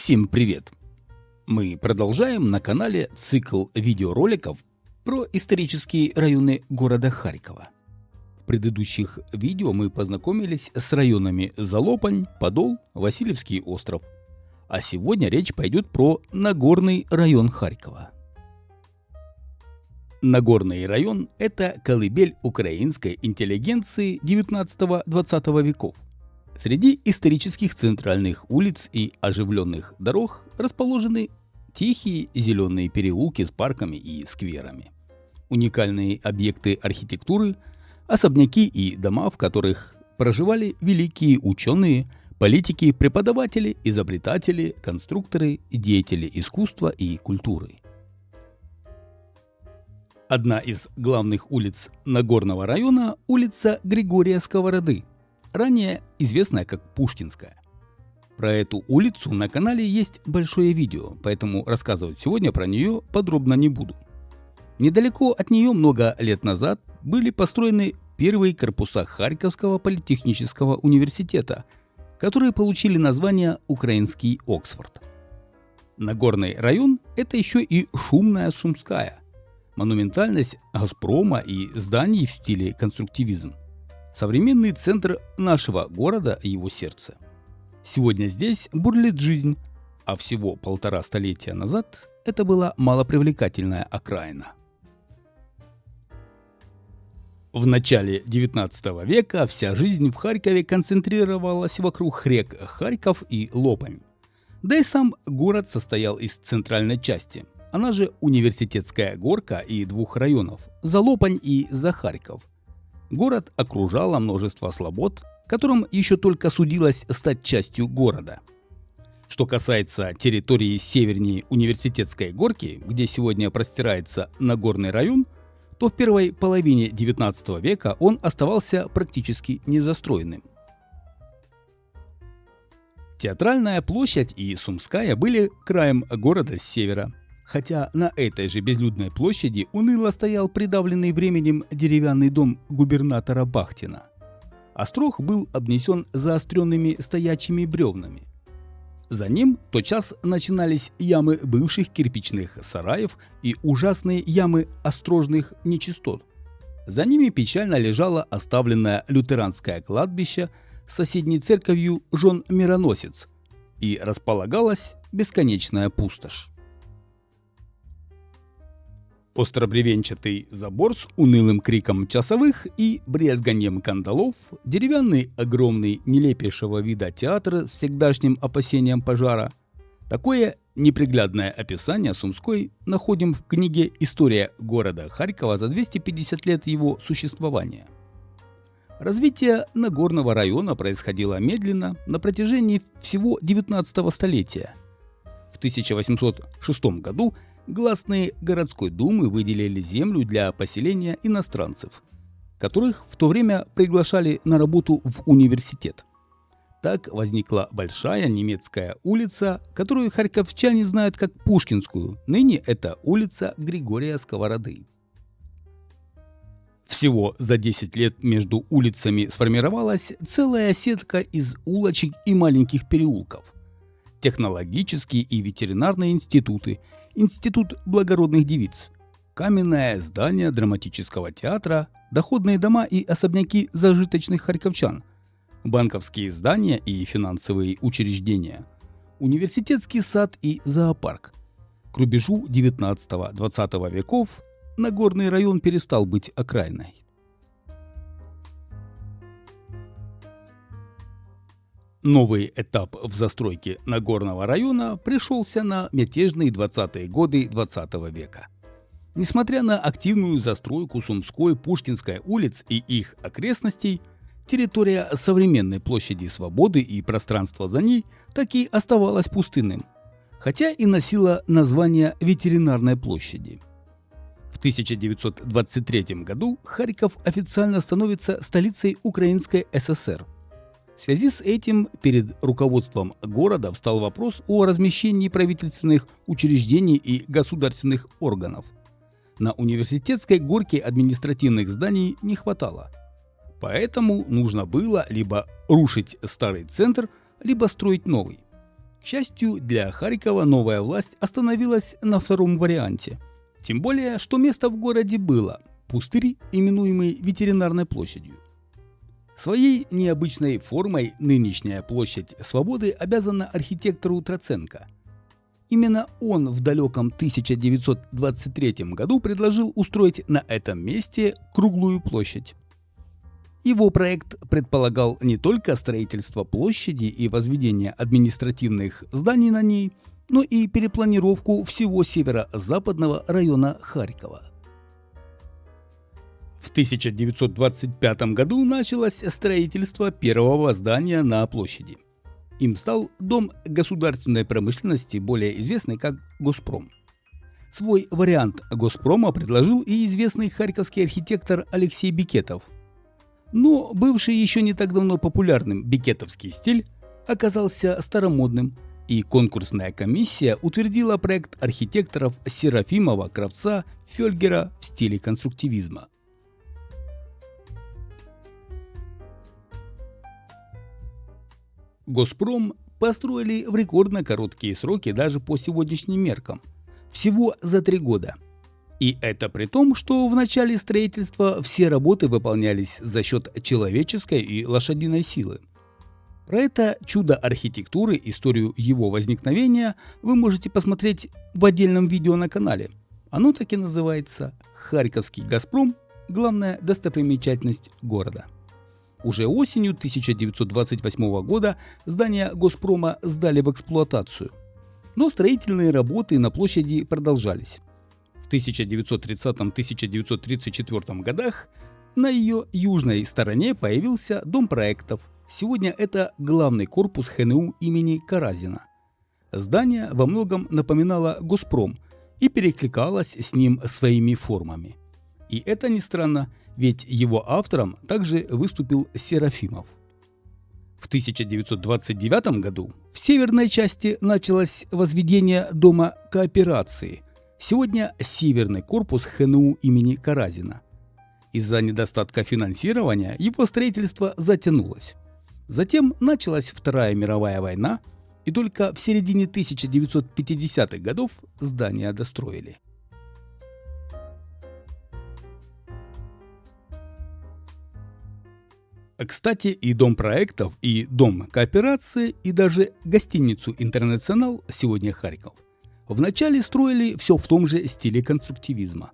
Всем привет! Мы продолжаем на канале цикл видеороликов про исторические районы города Харькова. В предыдущих видео мы познакомились с районами Залопань, Подол, Васильевский остров. А сегодня речь пойдет про Нагорный район Харькова. Нагорный район – это колыбель украинской интеллигенции 19-20 веков. Среди исторических центральных улиц и оживленных дорог расположены тихие зеленые переулки с парками и скверами, уникальные объекты архитектуры, особняки и дома, в которых проживали великие ученые, политики, преподаватели, изобретатели, конструкторы, деятели искусства и культуры. Одна из главных улиц Нагорного района – улица Григория Сковороды, ранее известная как Пушкинская. Про эту улицу на канале есть большое видео, поэтому рассказывать сегодня про нее подробно не буду. Недалеко от нее много лет назад были построены первые корпуса Харьковского политехнического университета, которые получили название «Украинский Оксфорд». Нагорный район – это еще и шумная Сумская, монументальность Газпрома и зданий в стиле конструктивизм. Современный центр нашего города и его сердце. Сегодня здесь бурлит жизнь, а всего 1,5 столетия назад это была малопривлекательная окраина. В начале 19 века вся жизнь в Харькове концентрировалась вокруг рек Харьков и Лопань. Да и сам город состоял из центральной части, она же Университетская горка, и двух районов – Залопань и Захарьков. Город окружало множество слобод, которым еще только судилось стать частью города. Что касается территории севернее Университетской горки, где сегодня простирается Нагорный район, то в первой половине 19 века он оставался практически незастроенным. Театральная площадь и Сумская были краем города с севера. Хотя на этой же безлюдной площади уныло стоял придавленный временем деревянный дом губернатора Бахтина. Острог был обнесен заостренными стоячими бревнами. За ним тотчас начинались ямы бывших кирпичных сараев и ужасные ямы острожных нечистот. За ними печально лежало оставленное лютеранское кладбище с соседней церковью Жон-Мироносец, и располагалась бесконечная пустошь. Остробревенчатый забор с унылым криком часовых и брезганьем кандалов, деревянный огромный нелепейшего вида театр с всегдашним опасением пожара. Такое неприглядное описание Сумской находим в книге «История города Харькова за 250 лет его существования». Развитие Нагорного района происходило медленно на протяжении всего 19 столетия. В 1806 году гласные городской думы выделили землю для поселения иностранцев, которых в то время приглашали на работу в университет. Так возникла большая немецкая улица, которую харьковчане знают как Пушкинскую, ныне это улица Григория Сковороды. Всего за 10 лет между улицами сформировалась целая сетка из улочек и маленьких переулков. Технологические и ветеринарные институты, Институт благородных девиц, каменное здание драматического театра, доходные дома и особняки зажиточных харьковчан, банковские здания и финансовые учреждения, университетский сад и зоопарк. К рубежу 19-20 веков Нагорный район перестал быть окраиной. Новый этап в застройке Нагорного района пришелся на мятежные 20-е годы 20 века. Несмотря на активную застройку Сумской, Пушкинской улиц и их окрестностей, территория современной площади Свободы и пространство за ней так и оставалась пустынным, хотя и носила название Ветеринарной площади. В 1923 году Харьков официально становится столицей Украинской ССР. В связи с этим перед руководством города встал вопрос о размещении правительственных учреждений и государственных органов. На Университетской горке административных зданий не хватало. Поэтому нужно было либо рушить старый центр, либо строить новый. К счастью, для Харькова новая власть остановилась на втором варианте. Тем более, что место в городе было – пустырь, именуемый Ветеринарной площадью. Своей необычной формой нынешняя площадь Свободы обязана архитектору Троценко. Именно он в далеком 1923 году предложил устроить на этом месте круглую площадь. Его проект предполагал не только строительство площади и возведение административных зданий на ней, но и перепланировку всего северо-западного района Харькова. В 1925 году началось строительство первого здания на площади. Им стал Дом государственной промышленности, более известный как Госпром. Свой вариант Госпрома предложил и известный харьковский архитектор Алексей Бекетов. Но бывший еще не так давно популярным бекетовский стиль оказался старомодным, и конкурсная комиссия утвердила проект архитекторов Серафимова, Кравца, Фельгера в стиле конструктивизма. Госпром построили в рекордно короткие сроки даже по сегодняшним меркам – всего за 3 года. И это при том, что в начале строительства все работы выполнялись за счет человеческой и лошадиной силы. Про это чудо архитектуры, историю его возникновения вы можете посмотреть в отдельном видео на канале. Оно так и называется «Харьковский Госпром. Главная достопримечательность города». Уже осенью 1928 года здание Госпрома сдали в эксплуатацию. Но строительные работы на площади продолжались. В 1930-1934 годах на ее южной стороне появился Дом проектов. Сегодня это главный корпус ХНУ имени Каразина. Здание во многом напоминало Госпром и перекликалось с ним своими формами. И это не странно, ведь его автором также выступил Серафимов. В 1929 году в северной части началось возведение Дома кооперации, сегодня северный корпус ХНУ имени Каразина. Из-за недостатка финансирования его строительство затянулось. Затем началась Вторая мировая война, и только в середине 1950-х годов здание достроили. Кстати, и Дом проектов, и Дом кооперации, и даже гостиницу «Интернационал», сегодня Харьков, вначале строили все в том же стиле конструктивизма.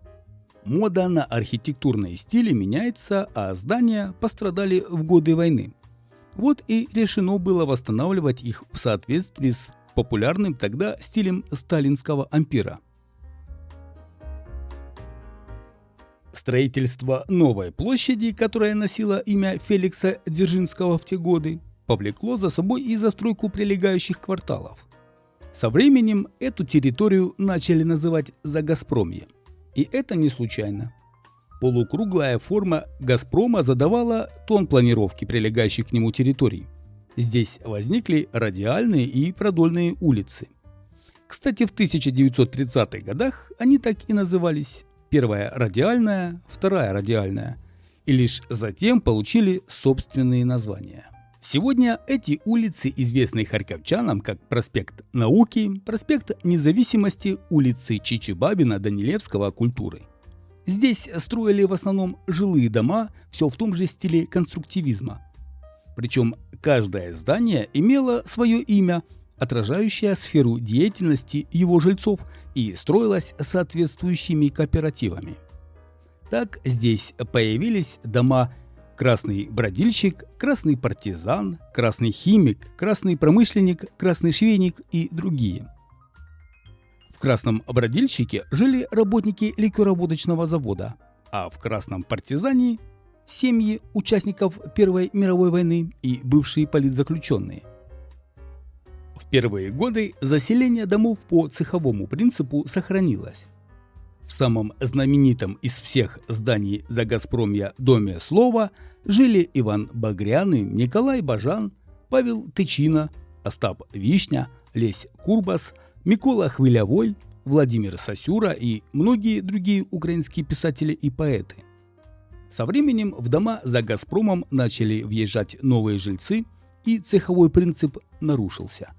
Мода на архитектурные стили меняется, а здания пострадали в годы войны. Вот и решено было восстанавливать их в соответствии с популярным тогда стилем сталинского ампира. Строительство новой площади, которая носила имя Феликса Дзержинского в те годы, повлекло за собой и застройку прилегающих кварталов. Со временем эту территорию начали называть Загазпромье. И это не случайно. Полукруглая форма Газпрома задавала тон планировки прилегающих к нему территорий. Здесь возникли радиальные и продольные улицы. Кстати, в 1930-х годах они так и назывались: первая радиальная, вторая радиальная, и лишь затем получили собственные названия. Сегодня эти улицы известны харьковчанам как проспект Науки, проспект Независимости, улицы Чичибабина, Данилевского, Культуры. Здесь строили в основном жилые дома, все в том же стиле конструктивизма. Причем каждое здание имело свое имя, отражающее сферу деятельности его жильцов, и строилось соответствующими кооперативами. Так здесь появились дома Красный бродильщик, Красный партизан, Красный химик, Красный промышленник, Красный швейник и другие. В Красном бродильщике жили работники ликероводочного завода, а в Красном партизане – семьи участников Первой мировой войны и бывшие политзаключенные. В первые годы заселение домов по цеховому принципу сохранилось. В самом знаменитом из всех зданий Загазпромья доме Слова жили Иван Багряный, Николай Бажан, Павел Тычина, Остап Вишня, Лесь Курбас, Микола Хвилявой, Владимир Сосюра и многие другие украинские писатели и поэты. Со временем в дома за Газпромом начали въезжать новые жильцы, и цеховой принцип нарушился.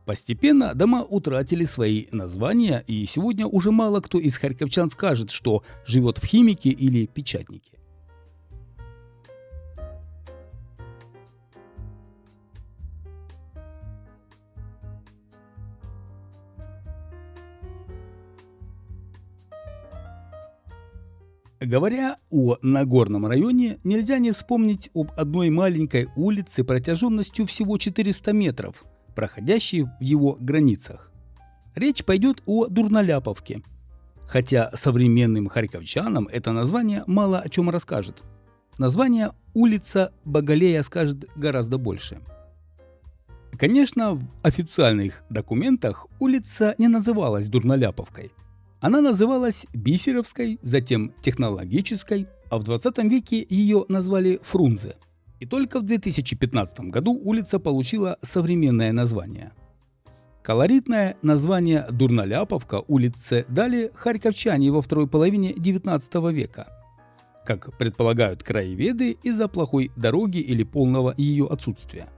Постепенно дома утратили свои названия, и сегодня уже мало кто из харьковчан скажет, что живет в Химике или Печатнике. Говоря о Нагорном районе, нельзя не вспомнить об одной маленькой улице протяженностью всего 400 метров, проходящей в его границах. Речь пойдет о Дурноляповке. Хотя современным харьковчанам это название мало о чем расскажет. Название улица Багалея скажет гораздо больше. Конечно, в официальных документах улица не называлась Дурноляповкой. Она называлась Бисеровской, затем Технологической, а в 20 веке ее назвали Фрунзе. И только в 2015 году улица получила современное название. Колоритное название Дурноляповка улице дали харьковчане во второй половине 19 века. Как предполагают краеведы, из-за плохой дороги или полного ее отсутствия.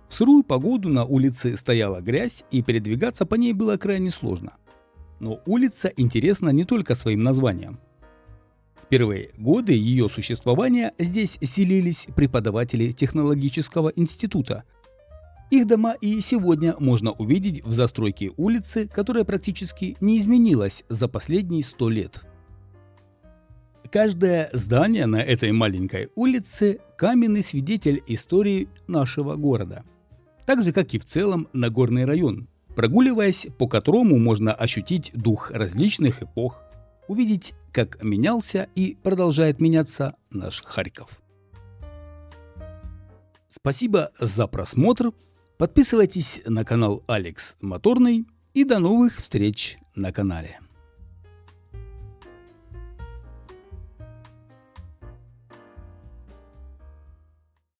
В сырую погоду на улице стояла грязь, и передвигаться по ней было крайне сложно. Но улица интересна не только своим названием. В первые годы ее существования здесь селились преподаватели технологического института. Их дома и сегодня можно увидеть в застройке улицы, которая практически не изменилась за последние 100 лет. Каждое здание на этой маленькой улице – каменный свидетель истории нашего города. Так же, как и в целом Нагорный район, прогуливаясь по которому можно ощутить дух различных эпох, увидеть, как менялся и продолжает меняться наш Харьков. Спасибо за просмотр, подписывайтесь на канал Алекс Моторный и до новых встреч на канале.